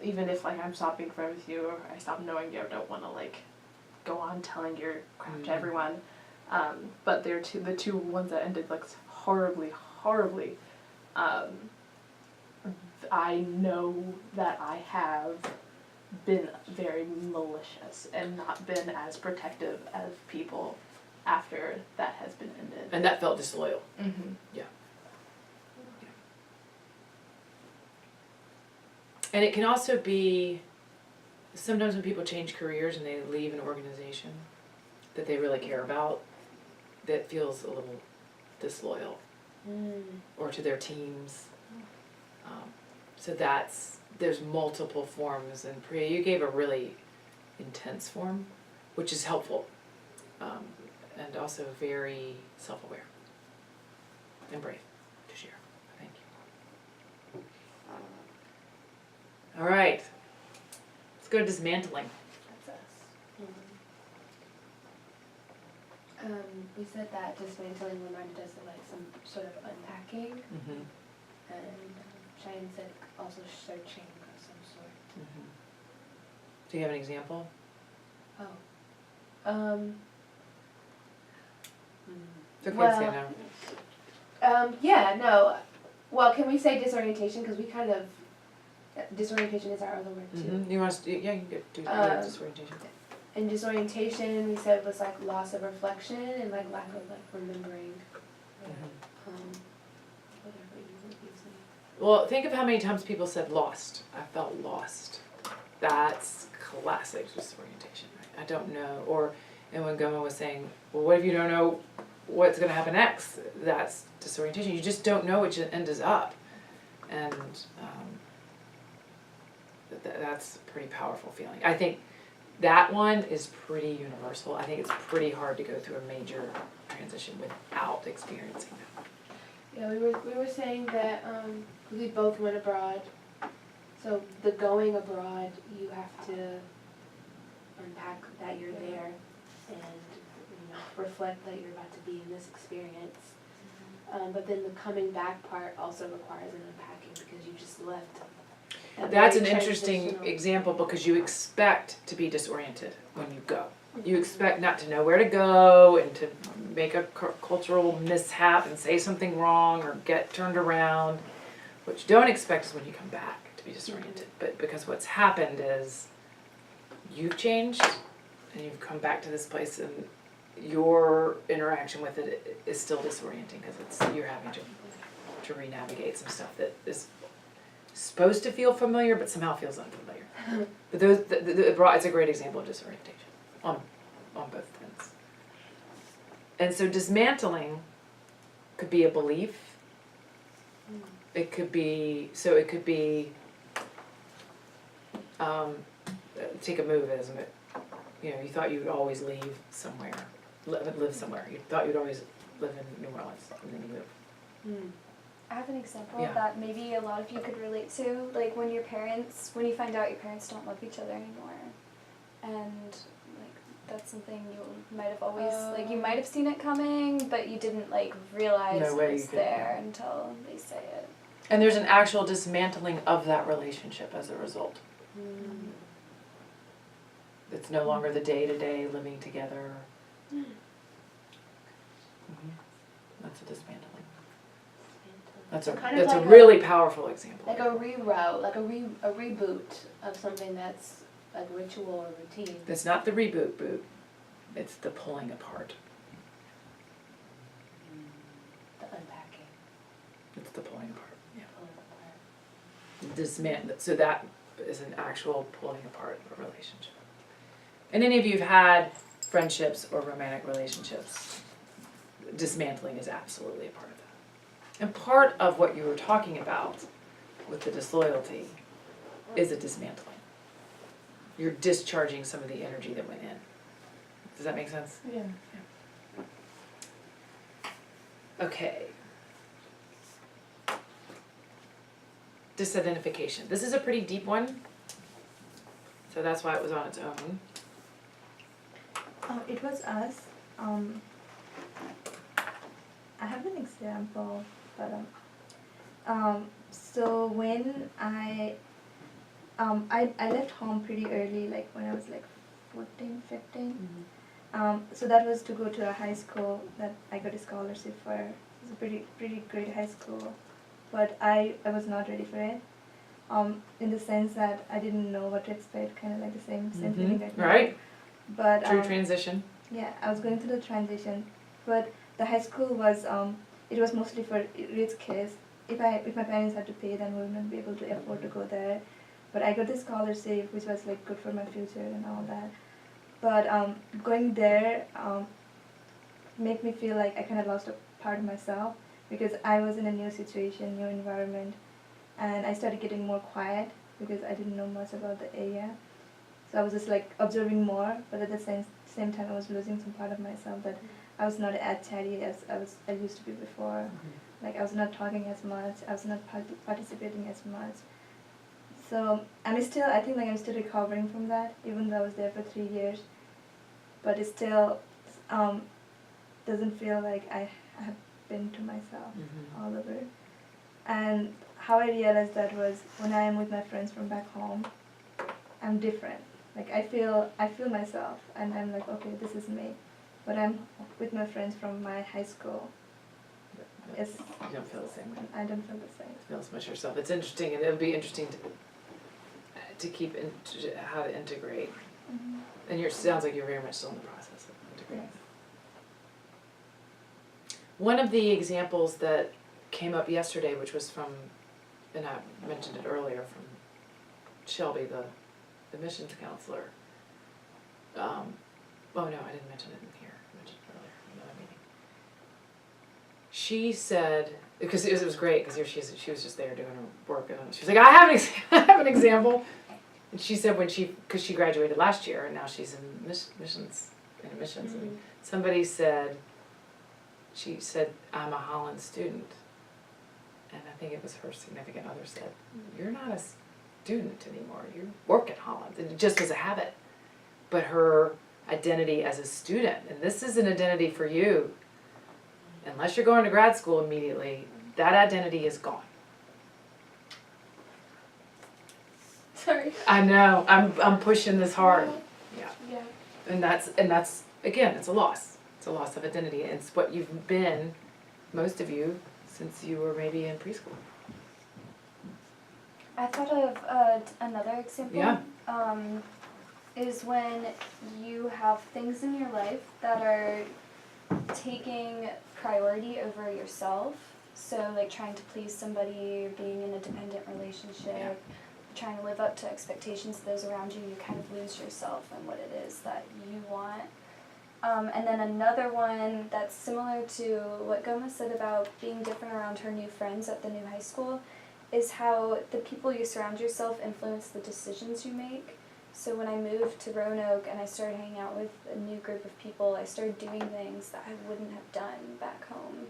Even if like I'm stopping being friends with you or I stop knowing you, I don't want to like go on telling your crap to everyone. But they're the two ones that ended like horribly. I know that I have been very malicious and not been as protective of people after that has been ended. And that felt disloyal. Mm-hmm. And it can also be, sometimes when people change careers and they leave an organization that they really care about, that feels a little disloyal. Or to their teams. So there's multiple forms, and Priya, you gave a really intense form, which is helpful, and also very self-aware and brave to share. Thank you. All right, let's go to dismantling. That's us. We said that dismantling reminded us of like some sort of unpacking, Mm-hmm. and Cheyenne said also searching of some sort. Mm-hmm. Do you have an example? It's okay to say no. Yeah, no. Well, can we say disorientation? Because we kind of, disorientation is our other word too. Mm-hmm. You want us to, yeah, you can do disorientation. And disorientation, we said, was like loss of reflection and like lack of like remembering. Whatever you were using. Well, think of how many times people said lost. I felt lost. That's classic disorientation, right? I don't know. And when Goma was saying, well, what if you don't know what's going to happen next? That's disorientation. You just don't know which end is up. And that's a pretty powerful feeling. I think that one is pretty universal. I think it's pretty hard to go through a major transition without experiencing that. Yeah, we were saying that we both went abroad So the going abroad, you have to unpack that you're there and, reflect that you're about to be in this experience. But then the coming back part also requires an unpacking because you just left. That's an interesting example because you expect to be disoriented when you go. You expect not to know where to go and to make a cultural mishap and say something wrong or get turned around. What you don't expect is when you come back to be disoriented. But because what's happened is you've changed and you've come back to this place and your interaction with it is still disorienting because you're having to re-navigate some stuff that is supposed to feel familiar but somehow feels unfamiliar. But it's a great example of disorientation on both ends. And so dismantling could be a belief. It could be take a move as you thought you would always leave somewhere, live somewhere. You thought you'd always live in New Orleans, and then you move. I have an example Yeah. that maybe a lot of you could relate to, like when you find out your parents don't love each other anymore, and like that's something you might have always, you might have seen it coming, but you didn't realize No way it was you could, there until they say it. And there's an actual dismantling of that relationship as a result. It's no longer the day-to-day living together. That's a dismantling. That's So kind of a like really powerful example. Like a reroute, like a reboot of something that's like ritual or routine. It's not the reboot boot. It's the pulling apart. The unpacking. It's the pulling apart. Yeah. Pulling apart. So that is an actual pulling apart of a relationship. And any of you have had friendships or romantic relationships, dismantling is absolutely a part of that. And part of what you were talking about with the disloyalty is a dismantling. You're discharging some of the energy that went in. Does that make sense? Yeah. Okay. Disidentification. This is a pretty deep one. So that's why it was on its own. It was us. I have an example, but so when I left home pretty early, like when I was 14, 15. So that was to go to a high school that I got a scholarship for. It was a pretty great high school, but I was not ready for it. In the sense that I didn't know what to expect, kind of like the same feeling right now. Right. But True transition. yeah, I was going through the transition, but the high school was it was mostly for rich kids. If my parents had to pay, then we wouldn't be able to afford to go there. But I got this scholarship, which was good for my future and all that. But going there made me feel like I kind of lost a part of myself because I was in a new situation, new environment, and I started getting more quiet because I didn't know much about the area. So I was just observing more, but at the same time I was losing some part of myself that I was not as chatty as I used to be before. I was not talking as much, I was not participating as much. So I think I'm still recovering from that, even though I was there for 3 years. But it still doesn't feel like I have been to myself all over. And how I realized that was when I am with my friends from back home, I'm different. I feel myself, and I'm okay, this is me. But I'm with my friends from my high school. You don't feel the same way. I don't feel the same. Feel as much yourself. It's interesting, and it'll be interesting to keep how to integrate. And it sounds like you're very much still in the process of integrating. One of the examples that came up yesterday, which was from, and I mentioned it earlier, from Shelby, the missions counselor. Oh no, I didn't mention it in here. I mentioned it earlier in another meeting. She said, because it was great, because she was just there doing her work, and she was like, I have an example. And she said because she graduated last year, and now she's in missions, and somebody said, she said, I'm a Holland student. And I think it was her significant other said, you're not student anymore. You work at Holland. It just was a habit. But her identity as a student, and this is an identity for you, unless you're going to grad school immediately, that identity is gone. Sorry. I know, I'm pushing this hard. Yeah. Yeah. And that's again, it's a loss. It's a loss of identity. And it's what you've been, most of you, since you were maybe in preschool. I thought of another example. Yeah. Is when you have things in your life that are taking priority over yourself. So like trying to please somebody, being in a dependent relationship, Yeah. trying to live up to expectations of those around you, you kind of lose yourself and what it is that you want. And then another one that's similar to what Goma said about being different around her new friends at the new high school is how the people you surround yourself influence the decisions you make. So when I moved to Roanoke and I started hanging out with a new group of people, I started doing things that I wouldn't have done back home.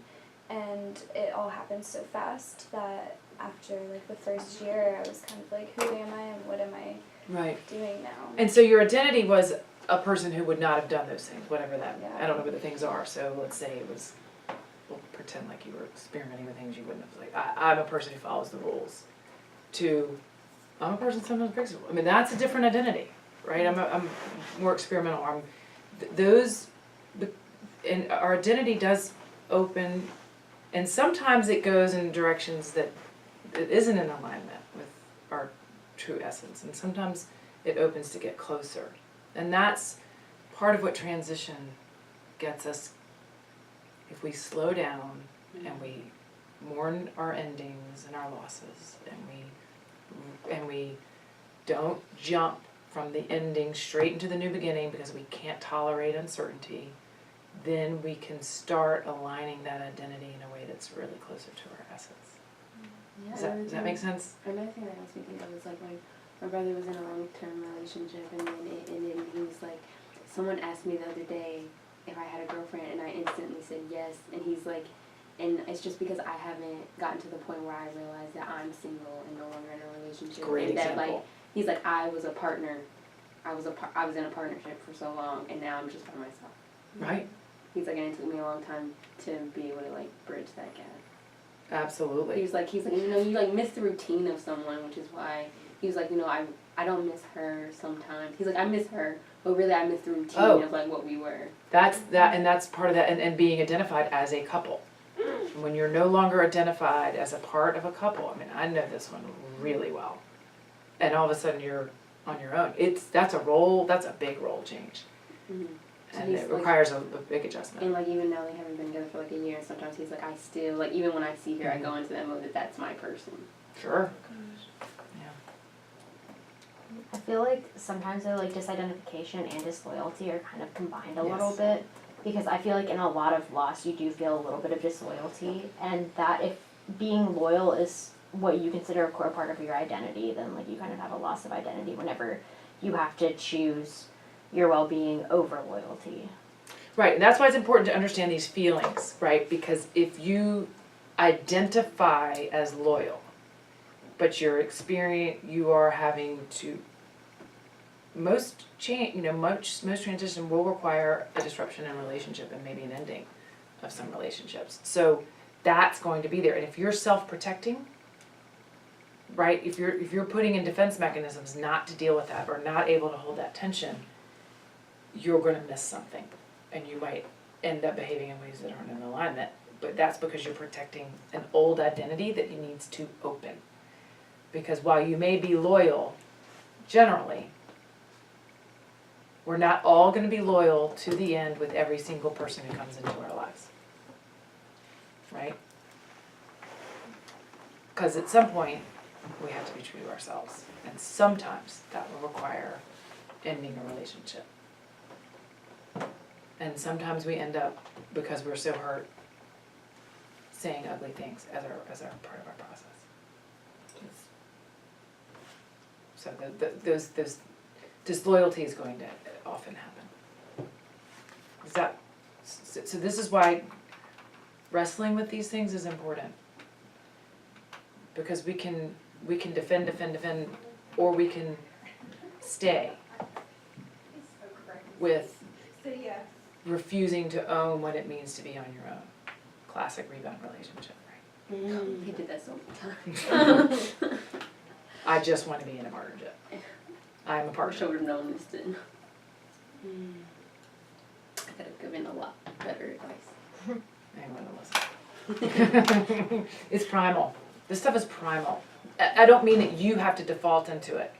And it all happened so fast that after like the first year, I was kind of like, who am I and what am I Right. doing now? And so your identity was a person who would not have done those things, whatever that, Yeah. I don't know what the things are. So let's say it was, we'll pretend like you were experimenting with things you wouldn't have, like, I'm a person who follows the rules, to, I'm a person who sometimes breaks the rules. I mean, that's a different identity, right? I'm more experimental. And our identity does open, and sometimes it goes in directions that it isn't in alignment with our true essence, and sometimes it opens to get closer. And that's part of what transition gets us. If we slow down and we mourn our endings and our losses, and we don't jump from the ending straight into the new beginning because we can't tolerate uncertainty, then we can start aligning that identity in a way that's really closer to our essence. Does that make sense? Another thing that I was thinking of was like my brother was in a long-term relationship and then it ended and he was like, someone asked me the other day if I had a girlfriend and I instantly said yes, and he's like, and it's just because I haven't gotten to the point where I realized that I'm single and no longer in a relationship. Great and that example. like, he's like, I was a partner, I was in a partnership for so long and now I'm just by myself. Right? He's like, and it took me a long time to be able to like bridge that gap. Absolutely. He's like, you know, you like miss the routine of someone, which is why he was like, you know, I don't miss her sometimes. He's like, I miss her, but really I miss the routine of like what we were. That's part of that, and being identified as a couple. When you're no longer identified as a part of a couple, I mean, I know this one really well. And all of a sudden you're on your own. That's a big role change. Mm-hmm. So And it requires a big adjustment. And like even now they haven't been together for like a year, and sometimes he's like, I still like even when I see her, I go into that mode that that's my person. Sure. I feel like sometimes though, like disidentification and disloyalty are kind of combined a little Yes. bit, because I feel like in a lot of loss you do feel a little bit of disloyalty, and that if being loyal is what you consider a core part of your identity, then like you kind of have a loss of identity whenever you have to choose your well-being over loyalty. Right, and that's why it's important to understand these feelings, right? Because if you identify as loyal, but you are having to, most transition will require a disruption in a relationship and maybe an ending of some relationships. So that's going to be there. And if you're self-protecting, right, if you're putting in defense mechanisms not to deal with that or not able to hold that tension, you're going to miss something, and you might end up behaving in ways that aren't in alignment. But that's because you're protecting an old identity that needs to open. Because while you may be loyal, generally, we're not all going to be loyal to the end with every single person who comes into our lives. Right? Because at some point, we have to be true to ourselves. And sometimes that will require ending a relationship. And sometimes we end up, because we're so hurt, saying ugly things as our part of our process. So those disloyalty is going to often happen. So this is why wrestling with these things is important. Because we can defend or we can stay with refusing to own what it means to be on your own. Classic rebound relationship, right? He did that so many times. I just want to be in a partnership. I'm a I wish I partner. would have known this then. I could have given a lot better advice. I want to listen. It's primal. This stuff is primal. I don't mean that you have to default into it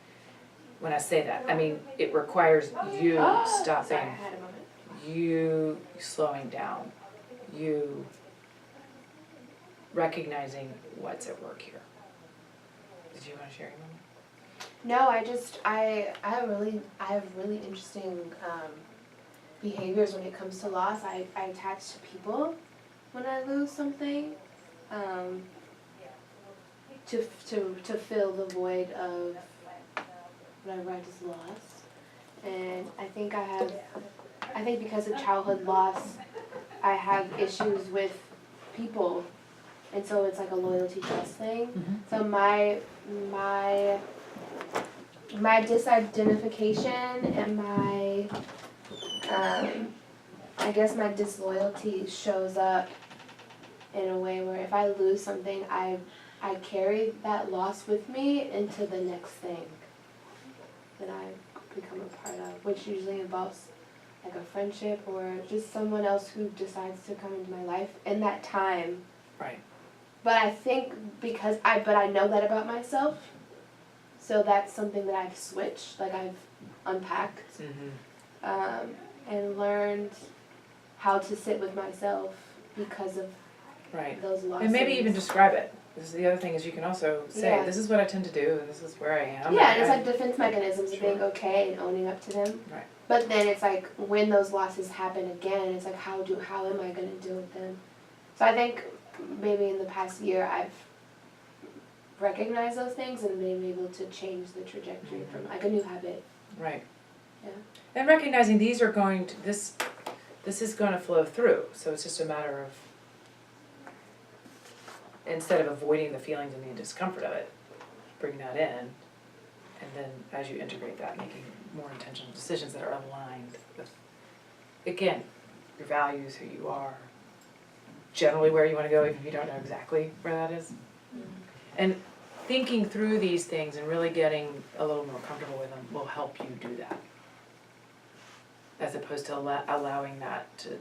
when I say that. I mean, it requires you stopping, Sorry, I had a moment. you slowing down, you recognizing what's at work here. Did you want to share your moment? No, I have really interesting behaviors when it comes to loss. I attach to people when I lose something, to fill the void of whatever I just lost. And I think because of childhood loss, I have issues with people, and so it's like a loyalty trust thing. So my disidentification and my, I guess my disloyalty shows up in a way where if I lose something, I carry that loss with me into the next thing that I become a part of, which usually involves like a friendship or just someone else who decides to come into my life in that time. Right. But I think but I know that about myself. So that's something that I've switched, like I've unpacked, and learned how to sit with myself because of Right. those losses. And maybe even describe it. This is the other thing is you can also say, Yeah. this is what I tend to do and this is where I am. Yeah, and it's like defense mechanisms of Sure. being okay and owning up to them. Right. But then it's like when those losses happen again, it's like how am I gonna deal with them? So I think maybe in the past year I've recognized those things and been able to change the trajectory from like a new habit. Right. Yeah. And recognizing these are going to, this is going to flow through. So it's just a matter of, instead of avoiding the feelings and the discomfort of it, bring that in. And then as you integrate that, making more intentional decisions that are aligned with, again, your values, who you are, generally where you want to go, even if you don't know exactly where that is. And thinking through these things and really getting a little more comfortable with them will help you do that. As opposed to allowing that to,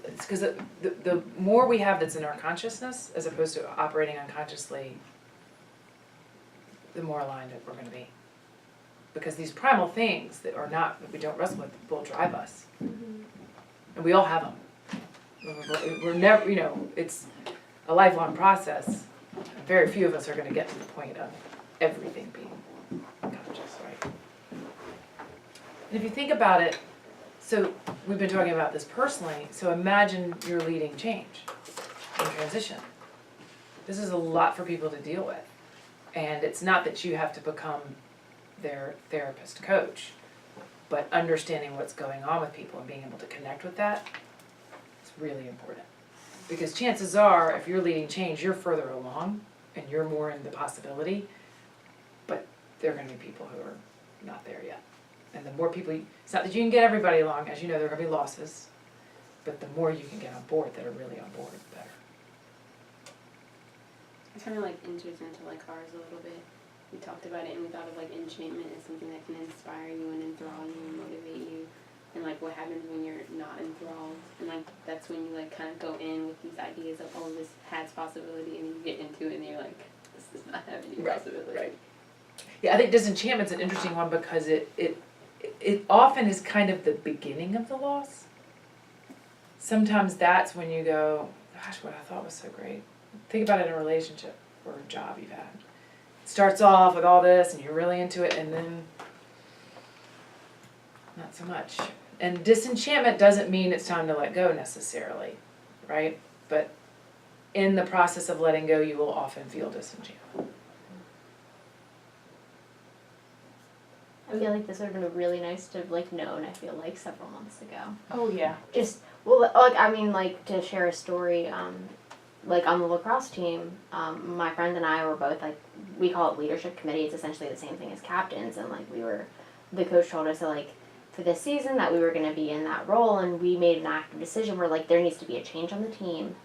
it's because the more we have that's in our consciousness, as opposed to operating unconsciously, the more aligned that we're going to be. Because these primal things that we don't wrestle with will drive us. And we all have them. We're never, it's a lifelong process. Very few of us are going to get to the point of everything being conscious, right? And if you think about it, so we've been talking about this personally, so imagine you're leading change in transition. This is a lot for people to deal with. And it's not that you have to become their therapist coach, but understanding what's going on with people and being able to connect with that is really important. Because chances are, if you're leading change, you're further along and you're more in the possibility, but there are going to be people who are not there yet. And the more people, it's not that you can get everybody along, as you know, there are going to be losses, but the more you can get on board that are really on board, the better. It kind of like enters into like ours a little bit. We talked about it and we thought of like enchantment as something that can inspire you and enthrall you and motivate you. And like what happens when you're not enthralled. And like that's when you like kind of go in with these ideas of, oh, this has possibility, and you get into it and you're like, this does not have any possibility. Right. Yeah, I think disenchantment's an interesting one because it often is kind of the beginning of the loss. Sometimes that's when you go, gosh, what I thought was so great. Think about it in a relationship or a job you've had. It starts off with all this and you're really into it and then not so much. And disenchantment doesn't mean it's time to let go necessarily, right? But in the process of letting go, you will often feel disenchantment. I feel like this would have been really nice to have like known, I feel like, several months ago. Oh, yeah. Just, well, like, I mean, like, to share a story, like on the lacrosse team, my friend and I were both like, we call it leadership committee. It's essentially the same thing as captains, and like the coach told us that like for this season that we were going to be in that role, and we made an active decision where like there needs to be a change on the team,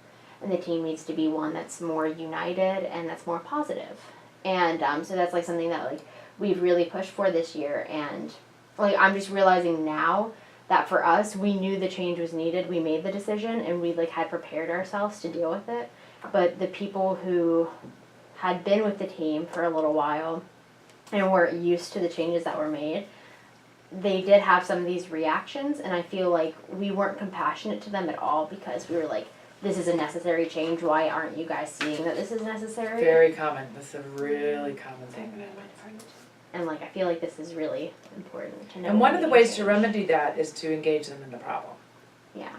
and the team needs to be one that's more united and that's more positive. And so that's like something that like we've really pushed for this year, and like I'm just realizing now that for us, we knew the change was needed. We made the decision, and we like had prepared ourselves to deal with it. But the people who had been with the team for a little while and were used to the changes that were made, they did have some of these reactions, and I feel like we weren't compassionate to them at all because we were like, this is a necessary change. Why aren't you guys seeing that this is necessary? Very common. That's a really common thing. And like I feel like this is really important to know. And one of the ways to change. remedy that is to engage them in the problem Yeah.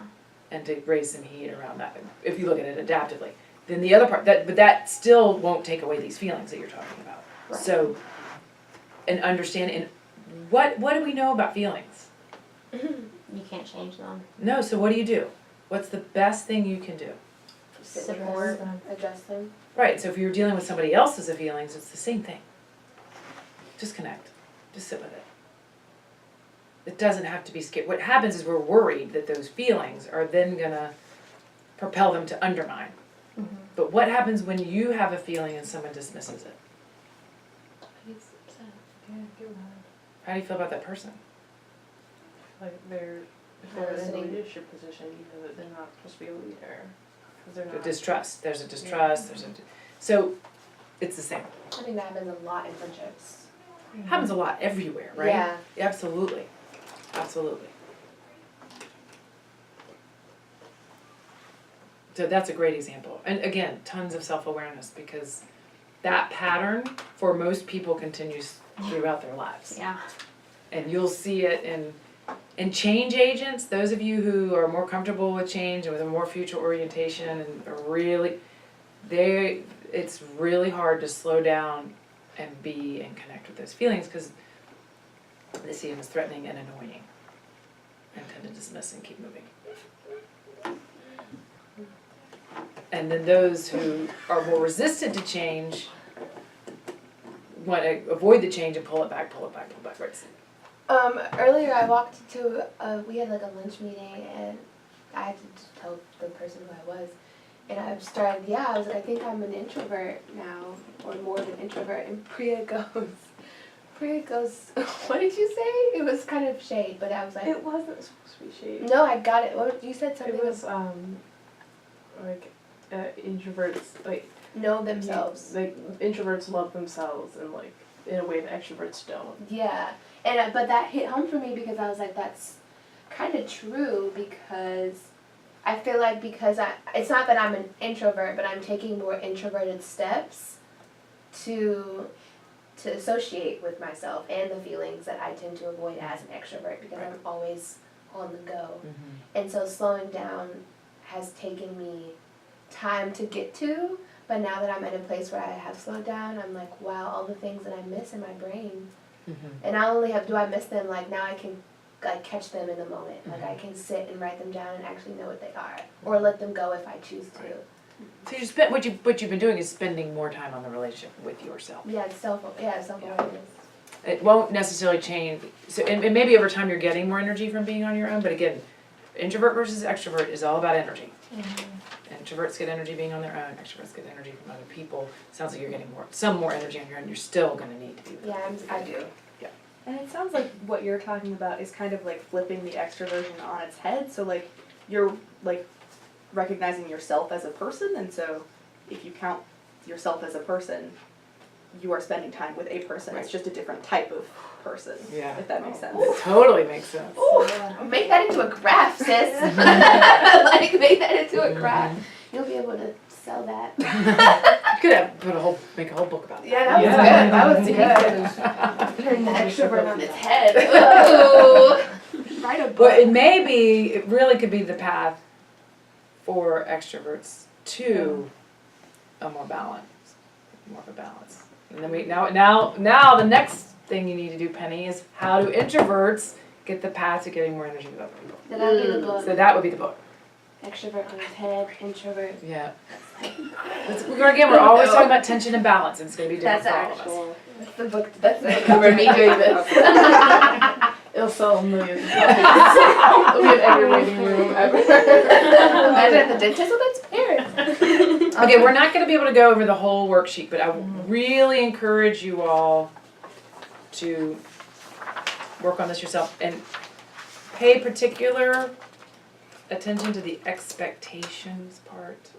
and to raise some heat around that. If you look at it adaptively, then the other part but that still won't take away these feelings that you're talking about. Right. So, and understand what do we know about feelings? You can't change them. No. So what do? What's the best thing you can do? Support. Adjust them. Right. So if you're dealing with somebody else's feelings, it's the same thing. Just connect. Just sit with it. It doesn't have to be scary. What happens is we're worried that those feelings are then gonna propel them to undermine. Mm-hmm. But what happens when you have a feeling and someone dismisses it? How do you feel about that person? Like they're in a leadership position, you know that they're not supposed to be a leader. 'Cause they're The not. distrust. There's a distrust. So it's the same. I think that happens a lot in friendships. It happens a lot everywhere, right? Yeah. Absolutely. Absolutely. So that's a great example. And again, tons of self-awareness because that pattern for most people continues throughout their lives. Yeah. And you'll see it in change agents, those of you who are more comfortable with change and with a more future orientation and are really, it's really hard to slow down and be and connect with those feelings because they see them as threatening and annoying and tend to dismiss and keep moving. And then those who are more resistant to change want to avoid the change and pull it back, right? Earlier I walked into we had like a lunch meeting and I had to tell the person who I was. And I started, I was like, I think I'm an introvert now, or more of an introvert. And Priya goes, what did you say? It was kind of shade, but I was like. It wasn't supposed to be shade. No, I got it. What, you said something. It was like introverts like know themselves. Like introverts love themselves and like in a way that extroverts don't. Yeah, and but that hit home for me because I was like, that's kind of true because I feel like it's not that I'm an introvert, but I'm taking more introverted steps to associate with myself and the feelings that I tend to avoid as an extrovert because I'm always on the go. Mm-hmm. And so slowing down has taken me time to get to, but now that I'm at a place where I have slowed down, I'm like, wow, all the things that I miss in my brain. Mm-hmm. And not only do I miss them, like now I can like catch them in the moment. Like I can sit and write them down and actually know what they are, or let them go if I choose to. So you spend what you've been doing is spending more time on the relationship with yourself. Yeah, self-awareness. It won't necessarily change. So and maybe over time you're getting more energy from being on your own. But again, introvert versus extrovert is all about energy. Mm-hmm. Introverts get energy being on their own. Extroverts get energy from other people. Sounds like you're getting some more energy on your own. You're still going to need to be with I do. And it sounds like what you're talking about is kind of like flipping the extroversion on its head. So like you're like recognizing yourself as a person, and so if you count yourself as a person, you are spending time with a person. It's just a different type of person. Yeah. If that makes sense. It totally makes sense. Ooh, make that into a graph, sis. Like make that into a graph. You'll be able to sell that. You could have make a whole book about that. Yeah, that was good. That was good. Turn the extrovert on its head. Ooh. Write a book. But it really could be the path for extroverts to a more balance, more of a balance. And then now the next thing you need to do, Penny, is how do introverts get the path to getting more energy with other people? So that would be the book. So that would be the book. Extrovert goes head, introvert. Yeah. Again, we're always talking about tension and balance, and it's gonna be different That's for all of us. actual. That's the book. That's the cover me doing this. It'll sell millions of copies. It'll be in every waiting room ever. Imagine at the dentist with its parents. Okay, we're not gonna be able to go over the whole worksheet, but I really encourage you all to work on this yourself and pay particular attention to the expectations part.